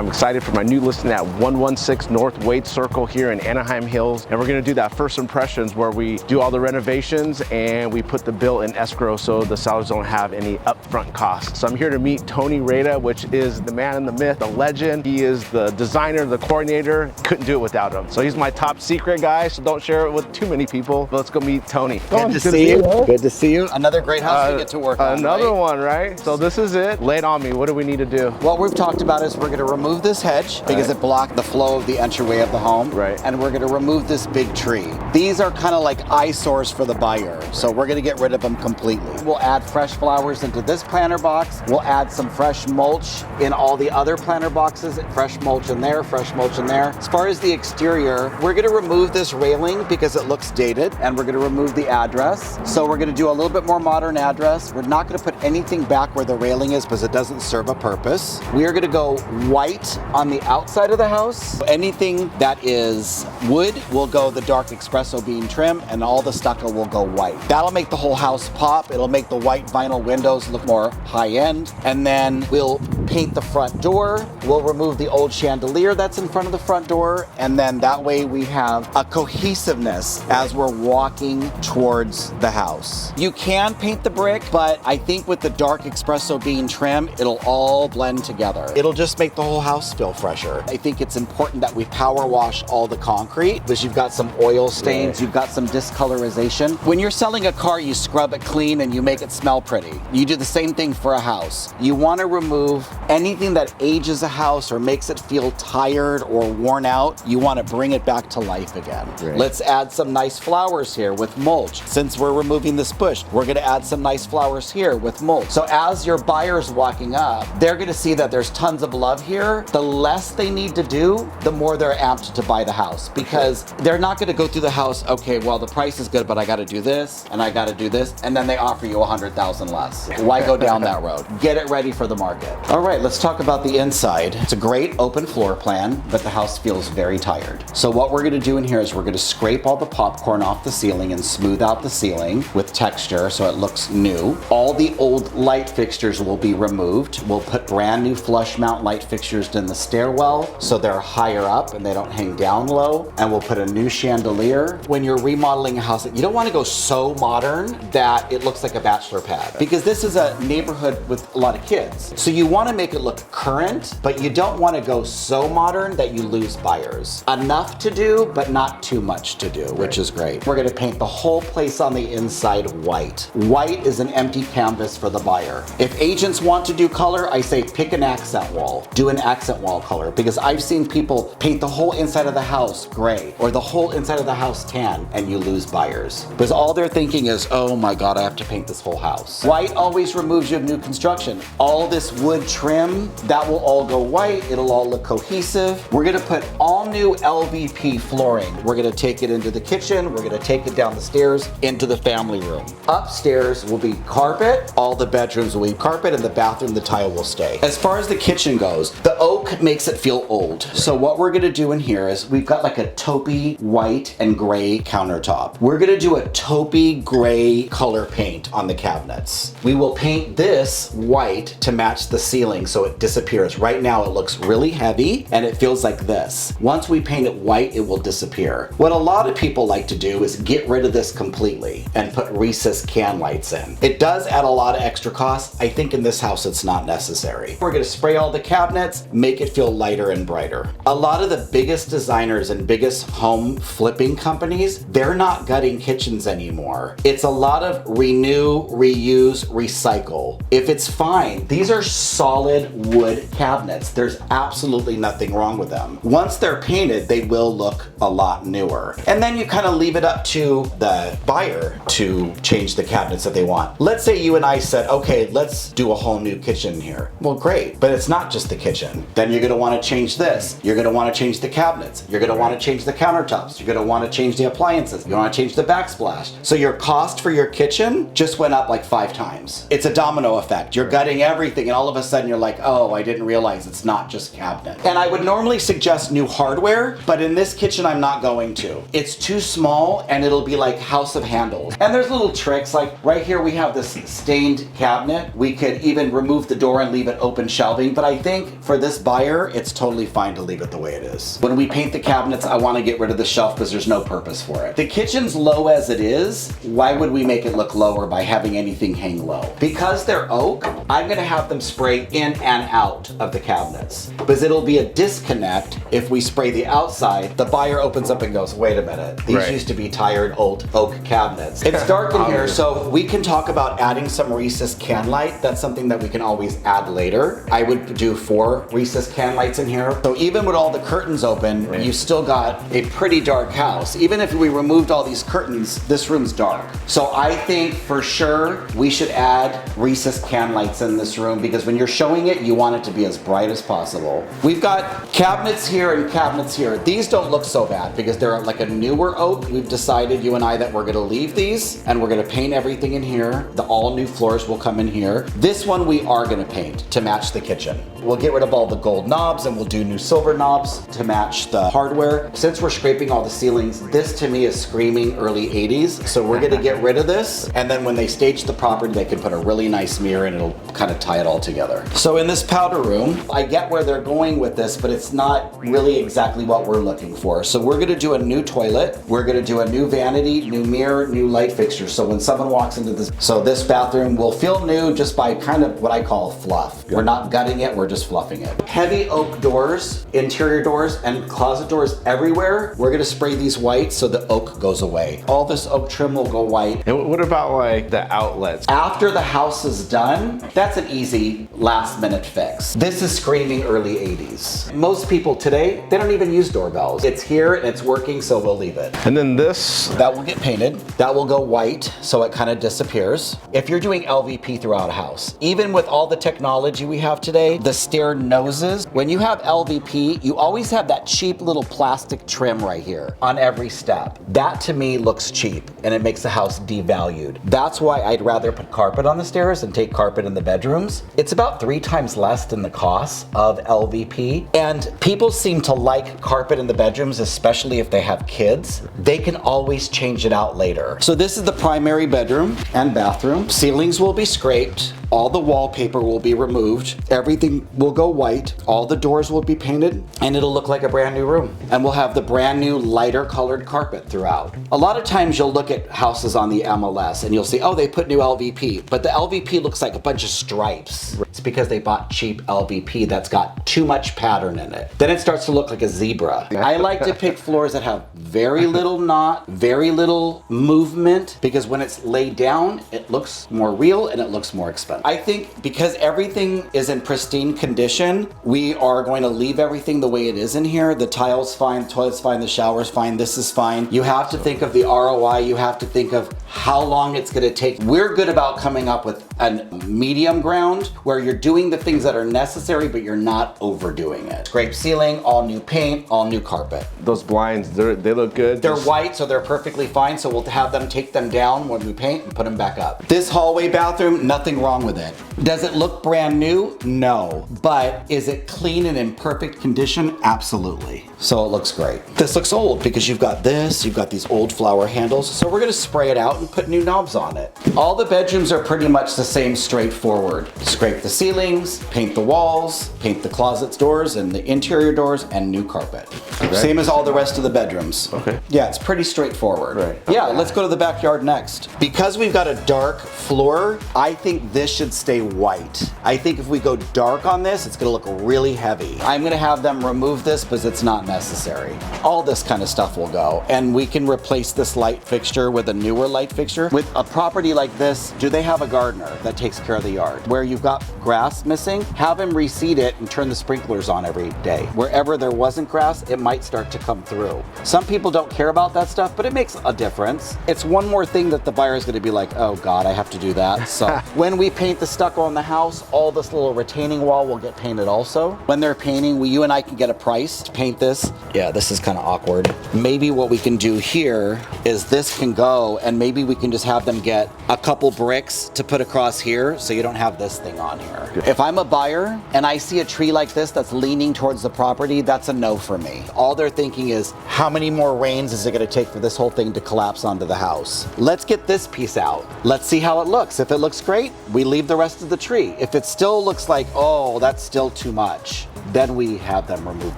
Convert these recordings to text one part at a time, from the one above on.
I'm excited for my new listing at 116 North Wade Circle here in Anaheim Hills. And we're gonna do that First Impressions where we do all the renovations and we put the bill in escrow so the sellers don't have any upfront costs. So I'm here to meet Tony Rada, which is the man, the myth, the legend. He is the designer, the coordinator. Couldn't do it without him. So he's my top secret guy, so don't share it with too many people. Let's go meet Tony. Good to see you. Good to see you. Another great house to get to work on. Another one, right? So this is it. Lay it on me. What do we need to do? What we've talked about is we're going to remove this hedge because it blocked the flow of the entryway of the home. Right. And we're going to remove this big tree. These are kind of like eyesores for the buyer. So we're going to get rid of them completely. We'll add fresh flowers into this planter box. We'll add some fresh mulch in all the other planter boxes. Fresh mulch in there, fresh mulch in there. As far as the exterior, we're going to remove this railing because it looks dated, and we're going to remove the address. So we're going to do a little bit more modern address. We're not going to put anything back where the railing is because it doesn't serve a purpose. We are going to go white on the outside of the house. Anything that is wood will go the dark espresso bean trim, and all the stucco will go white. That'll make the whole house pop. It'll make the white vinyl windows look more high-end. And then we'll paint the front door. We'll remove the old chandelier that's in front of the front door, and then that way we have a cohesiveness as we're walking towards the house. You can paint the brick, but I think with the dark espresso bean trim, it'll all blend together. It'll just make the whole house feel fresher. I think it's important that we power wash all the concrete because you've got some oil stains, you've got some discolorization. When you're selling a car, you scrub it clean and you make it smell pretty. You do the same thing for a house. You want to remove anything that ages a house or makes it feel tired or worn out. You want to bring it back to life again. Right. Let's add some nice flowers here with mulch. Since we're removing this bush, we're going to add some nice flowers here with mulch. So as your buyer's walking up, they're going to see that there's tons of love here. The less they need to do, the more they're apt to buy the house, because they're not going to go through the house, okay, well, the price is good, but I got to do this and I got to do this, and then they offer you $100,000 less. Why go down that road? Get it ready for the market. All right, let's talk about the inside. It's a great open floor plan, but the house feels very tired. So what we're going to do in here is we're going to scrape all the popcorn off the ceiling and smooth out the ceiling with texture so it looks new. All the old light fixtures will be removed. We'll put brand new flush mount light fixtures in the stairwell so they're higher up and they don't hang down low. And we'll put a new chandelier. When you're remodeling a house, you don't want to go so modern that it looks like a bachelor pad, because this is a neighborhood with a lot of kids. So you want to make it look current, but you don't want to go so modern that you lose buyers. Enough to do, but not too much to do, which is great. We're going to paint the whole place on the inside white. White is an empty canvas for the buyer. If agents want to do color, I say pick an accent wall. Do an accent wall color, because I've seen people paint the whole inside of the house gray or the whole inside of the house tan, and you lose buyers. Because all they're thinking is, oh my God, I have to paint this whole house. White always removes you of new construction. All this wood trim, that will all go white. It'll all look cohesive. We're gonna put all new LVP flooring. We're gonna take it into the kitchen. We're gonna take it down the stairs into the family room. Upstairs will be carpet. All the bedrooms will be carpet, and the bathroom, the tile will stay. As far as the kitchen goes, the oak makes it feel old. So what we're gonna do in here is we've got like a taupey white and gray countertop. We're gonna do a taupey gray color paint on the cabinets. We will paint this white to match the ceiling so it disappears. Right now it looks really heavy and it feels like this. Once we paint it white, it will disappear. What a lot of people like to do is get rid of this completely and put recessed can lights in. It does add a lot of extra costs. I think in this house it's not necessary. We're gonna spray all the cabinets, make it feel lighter and brighter. A lot of the biggest designers and biggest home flipping companies, they're not gutting kitchens anymore. It's a lot of renew, reuse, recycle. If it's fine, these are solid wood cabinets. There's absolutely nothing wrong with them. Once they're painted, they will look a lot newer. And then you kind of leave it up to the buyer to change the cabinets that they want. Let's say you and I said, okay, let's do a whole new kitchen here. Well, great, but it's not just the kitchen. Then you're gonna wanna change this. You're gonna wanna change the cabinets. You're gonna wanna change the countertops. You're gonna wanna change the appliances. You wanna change the backsplash. So your cost for your kitchen just went up like 5 times. It's a domino effect. You're gutting everything, and all of a sudden you're like, oh, I didn't realize it's not just cabinet. And I would normally suggest new hardware, but in this kitchen, I'm not going to. It's too small and it'll be like house of handles. And there's little tricks, like right here we have this stained cabinet. We could even remove the door and leave it open shelving, but I think for this buyer, it's totally fine to leave it the way it is. When we paint the cabinets, I want to get rid of the shelf because there's no purpose for it. The kitchen's low as it is. Why would we make it look lower by having anything hang low? Because they're oak, I'm gonna have them spray in and out of the cabinets because it'll be a disconnect if we spray the outside. The buyer opens up and goes, wait a minute, these used to be tired old oak cabinets. It's dark in here, so we can talk about adding some recessed can light. That's something that we can always add later. I would do 4 recessed can lights in here. So even with all the curtains open, you still got a pretty dark house. Even if we removed all these curtains, this room's dark. So I think for sure we should add recessed can lights in this room because when you're showing it, you want it to be as bright as possible. We've got cabinets here and cabinets here. These don't look so bad because they're like a newer oak. We've decided, you and I, that we're gonna leave these and we're gonna paint everything in here. The all new floors will come in here. This one we are gonna paint to match the kitchen. We'll get rid of all the gold knobs and we'll do new silver knobs to match the hardware. Since we're scraping all the ceilings, this to me is screaming early 80s. So we're gonna get rid of this. And then when they stage the property, they can put a really nice mirror and it'll kind of tie it all together. So in this powder room, I get where they're going with this, but it's not really exactly what we're looking for. So we're gonna do a new toilet. We're gonna do a new vanity, new mirror, new light fixture. So when someone walks into this, so this bathroom will feel new just by kind of what I call fluff. We're not gutting it, we're just fluffing it. Heavy oak doors, interior doors, and closet doors everywhere. We're gonna spray these white so the oak goes away. All this oak trim will go white. And what about like the outlets? After the house is done, that's an easy last minute fix. This is screaming early 80s. Most people today, they don't even use doorbells. It's here and it's working, so we'll leave it. And then this, that will get painted. That will go white, so it kind of disappears. If you're doing LVP throughout a house, even with all the technology we have today, the stair noses, when you have LVP, you always have that cheap little plastic trim right here on every step. That to me looks cheap and it makes the house devalued. That's why I'd rather put carpet on the stairs and take carpet in the bedrooms. It's about 3 times less than the cost of LVP. And people seem to like carpet in the bedrooms, especially if they have kids. They can always change it out later. So this is the primary bedroom and bathroom. Ceilings will be scraped. All the wallpaper will be removed. Everything will go white. All the doors will be painted and it'll look like a brand new room. And we'll have the brand new lighter colored carpet throughout. A lot of times you'll look at houses on the MLS and you'll see, oh, they put new LVP, but the LVP looks like a bunch of stripes. It's because they bought cheap LVP that's got too much pattern in it. Then it starts to look like a zebra. I like to pick floors that have very little knot, very little movement, because when it's laid down, it looks more real and it looks more expensive. I think because everything is in pristine condition, we are going to leave everything the way it is in here. The tile's fine, the toilet's fine, the shower's fine, this is fine. You have to think of the ROI, you have to think of how long it's gonna take. We're good about coming up with a medium ground where you're doing the things that are necessary, but you're not overdoing it. Scrape ceiling, all new paint, all new carpet. those blinds, they look good. They're white, so they're perfectly fine. So we'll have them take them down when we paint and put them back up. This hallway bathroom, nothing wrong with it. Does it look brand new? No. But is it clean and in perfect condition? Absolutely. So it looks great. This looks old because you've got this, you've got these old flower handles. So we're gonna spray it out and put new knobs on it. All the bedrooms are pretty much the same, straightforward. Scrape the ceilings, paint the walls, paint the closets, doors, and the interior doors, and new carpet. Okay. Same as all the rest of the bedrooms. Okay. Yeah, it's pretty straightforward. Right. Yeah, let's go to the backyard next. Because we've got a dark floor, I think this should stay white. I think if we go dark on this, it's gonna look really heavy. I'm gonna have them remove this because it's not necessary. All this kind of stuff will go, and we can replace this light fixture with a newer light fixture. With a property like this, do they have a gardener that takes care of the yard? Where you've got grass missing, have him reseed it and turn the sprinklers on every day. Wherever there wasn't grass, it might start to come through. Some people don't care about that stuff, but it makes a difference. It's one more thing that the buyer is going to be like, oh God, I have to do that. So when we paint the stucco on the house, all this little retaining wall will get painted also. When they're painting, you and I can get a price to paint this. Yeah, this is kind of awkward. Maybe what we can do here is this can go, and maybe we can just have them get a couple bricks to put across across here so you don't have this thing on here. Good. If I'm a buyer and I see a tree like this that's leaning towards the property, that's a no for me. All they're thinking is, how many more rains is it going to take for this whole thing to collapse onto the house? Let's get this piece out. Let's see how it looks. If it looks great, we leave the rest of the tree. If it still looks like, oh, that's still too much, then we have them remove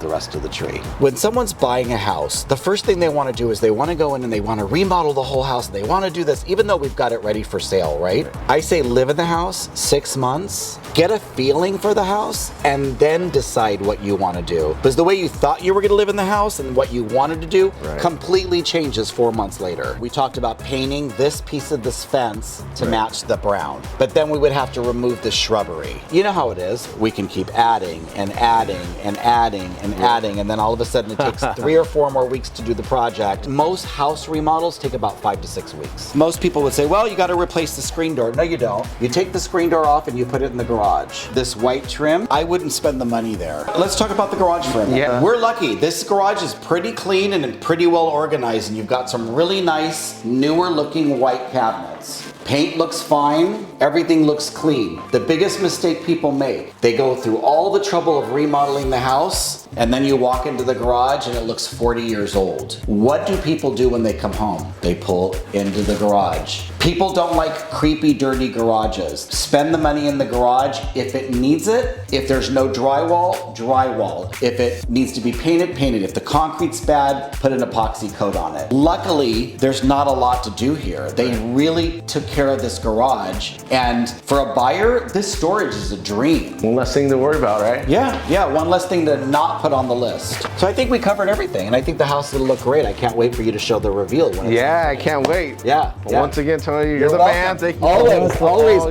the rest of the tree. When someone's buying a house, the first thing they want to do is they want to go in and they want to remodel the whole house. They want to do this, even though we've got it ready for sale, right? I say live in the house 6 months, get a feeling for the house, and then decide what you want to do. Because the way you thought you were going to live in the house and what you wanted to do completely changes 4 months later. We talked about painting this piece of this fence to match the brown, but then we would have to remove the shrubbery. You know how it is. We can keep adding and adding and adding and adding, and then all of a sudden it takes 3 or 4 more weeks to do the project. Most house remodels take about 5 to 6 weeks. Most people would say, well, you got to replace the screen door. No, you don't. You take the screen door off and you put it in the garage. This white trim, I wouldn't spend the money there. Let's talk about the garage for a minute. Yeah. We're lucky. This garage is pretty clean and pretty well organized, and you've got some really nice, newer looking white cabinets. Paint looks fine, everything looks clean. The biggest mistake people make, they go through all the trouble of remodeling the house, and then you walk into the garage and it looks 40 years old. What do people do when they come home? They pull into the garage. People don't like creepy, dirty garages. Spend the money in the garage if it needs it. If there's no drywall, drywall. If it needs to be painted, paint it. If the concrete's bad, put an epoxy coat on it. Luckily, there's not a lot to do here. They really took care of this garage, and for a buyer, this storage is a dream. One less thing to worry about, right? Yeah, one less thing to not put on the list. So I think we covered everything, and I think the house will look great. I can't wait for you to show the reveal. Yeah, I can't wait. Yeah. Once again, Tony, you're the welcome. man. Thank you.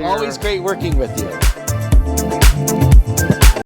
Always great working with you.